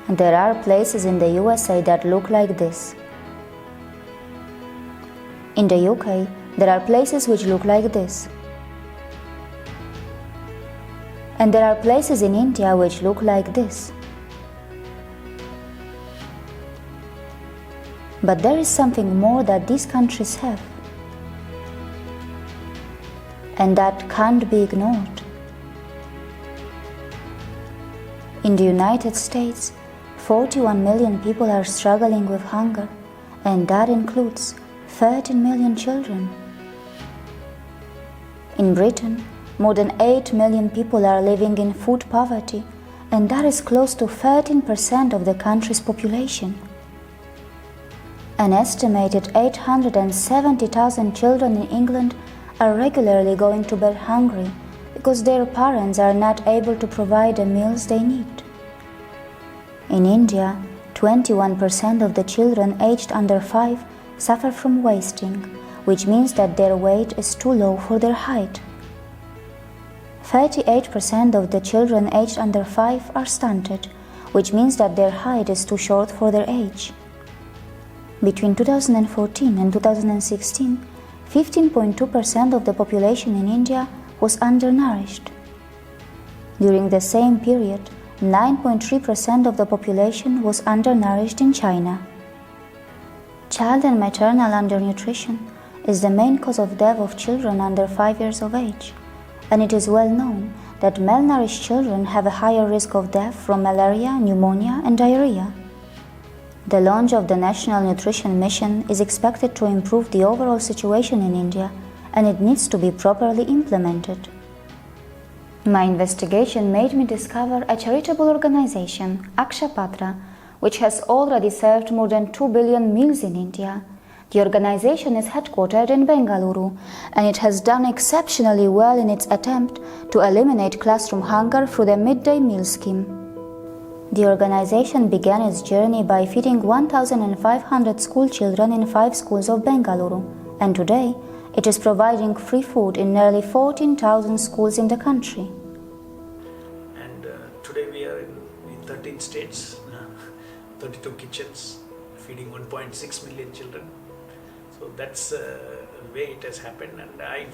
There are places in the USA that look like this. In the UK, there are places which look like this. And there are places in India which look like this. But there is something more that these countries have, and that can't be ignored. In the United States, 41 million people are struggling with hunger, and that includes 13 million children. In Britain, more than 8 million people are living in food poverty, and that is close to 13% of the country's population. An estimated 870,000 children in England are regularly going to bed hungry because their parents are not able to provide the meals they need. In India, 21% of the children aged under 5 suffer from wasting, which means that their weight is too low for their height. 38% of the children aged under 5 are stunted, which means that their height is too short for their age. Between 2014 and 2016, 15.2% of the population in India was undernourished. During the same period, 9.3% of the population was undernourished in China. Child and maternal undernutrition is the main cause of death of children under 5 years of age, and it is well known that malnourished children have a higher risk of death from malaria, pneumonia, and diarrhea. The launch of the National Nutrition Mission is expected to improve the overall situation in India, and it needs to be properly implemented. My investigation made me discover a charitable organization, Akshaya, which has already served more than 2 billion meals in India. The organization is headquartered in Bengaluru, and it has done exceptionally well in its attempt to eliminate classroom hunger through the midday meal scheme. The organization began its journey by feeding 1,500 school children in 5 schools of Bengaluru, and today it is providing free food in nearly 14,000 schools in the country. And today we are in 13 states, 32 kitchens, feeding 1.6 million children. So that's the way it has happened, and I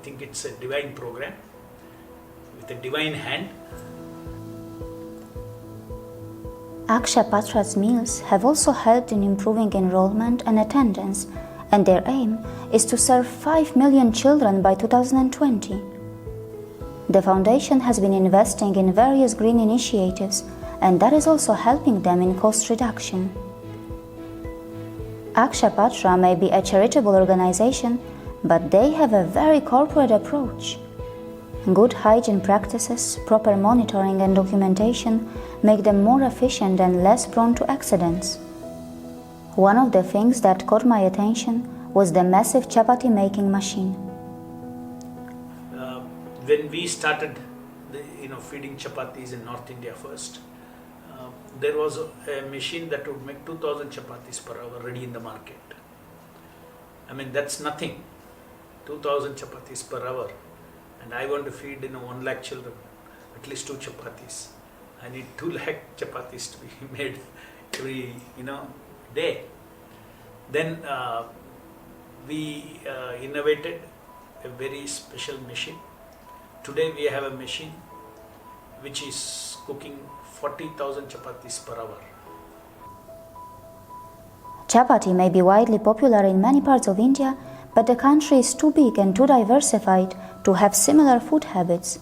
think it's a divine program with a divine hand. Akshaya meals have also helped in improving enrollment and attendance, and their aim is to serve 5 million children by 2020. The foundation has been investing in various green initiatives, and that is also helping them in cost reduction. Akshaya may be a charitable organization, but they have a very corporate approach. Good hygiene practices, proper monitoring and documentation make them more efficient and less prone to accidents. One of the things that caught my attention was the massive chapati making machine. When we started feeding chapatis in North India first, there was a machine that would make 2,000 chapatis per hour ready in the market. I mean, that's nothing. 2,000 chapatis per hour. And I want to feed 1 lakh children, at least 2 chapatis. I need 2 lakh chapatis to be made every day. Then we innovated a very special machine. Today we have a machine which is cooking 40,000 chapatis per hour. Chapati may be widely popular in many parts of India, but the country is too big and too diversified to have similar food habits.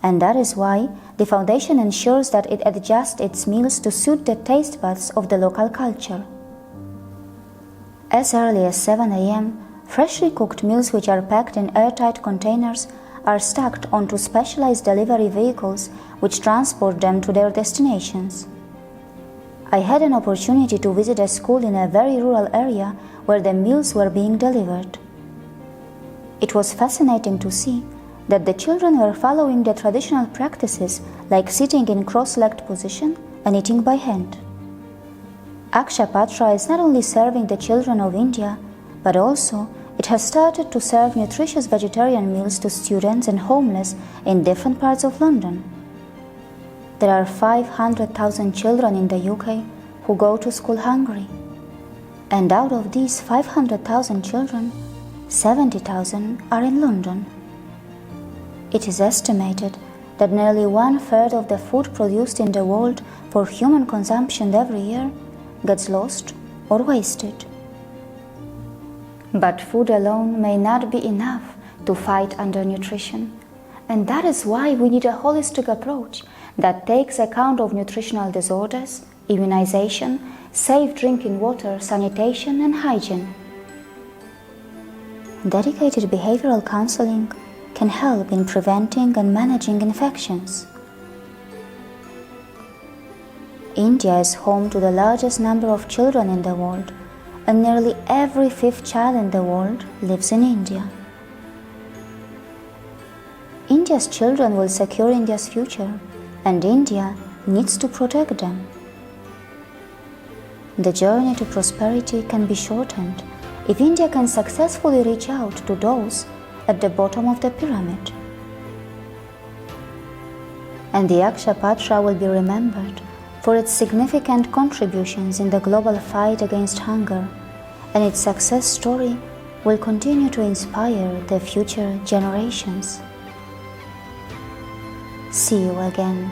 And that is why the foundation ensures that it adjusts its meals to suit the taste buds of the local culture. As early as 7 a.m., freshly cooked meals which are packed in airtight containers are stacked onto specialized delivery vehicles which transport them to their destinations. I had an opportunity to visit a school in a very rural area where the meals were being delivered. It was fascinating to see that the children were following the traditional practices like sitting in cross-legged position and eating by hand. Akshaya is not only serving the children of India, but also it has started to serve nutritious vegetarian meals to students and homeless in different parts of London. There are 500,000 children in the UK who go to school hungry. And out of these 500,000 children, 70,000 are in London. It is estimated that nearly 1/3 of the food produced in the world for human consumption every year gets lost or wasted. But food alone may not be enough to fight undernutrition, and that is why we need a holistic approach that takes account of nutritional disorders, immunization, safe drinking water, sanitation, and hygiene. Dedicated behavioral counseling can help in preventing and managing infections. India is home to the largest number of children in the world, and nearly every 5th child in the world lives in India. India's children will secure India's future, and India needs to protect them. The journey to prosperity can be shortened if India can successfully reach out to those at the bottom of the pyramid. And the Akshaya Patra will be remembered for its significant contributions in the global fight against hunger, and its success story will continue to inspire the future generations. See you again.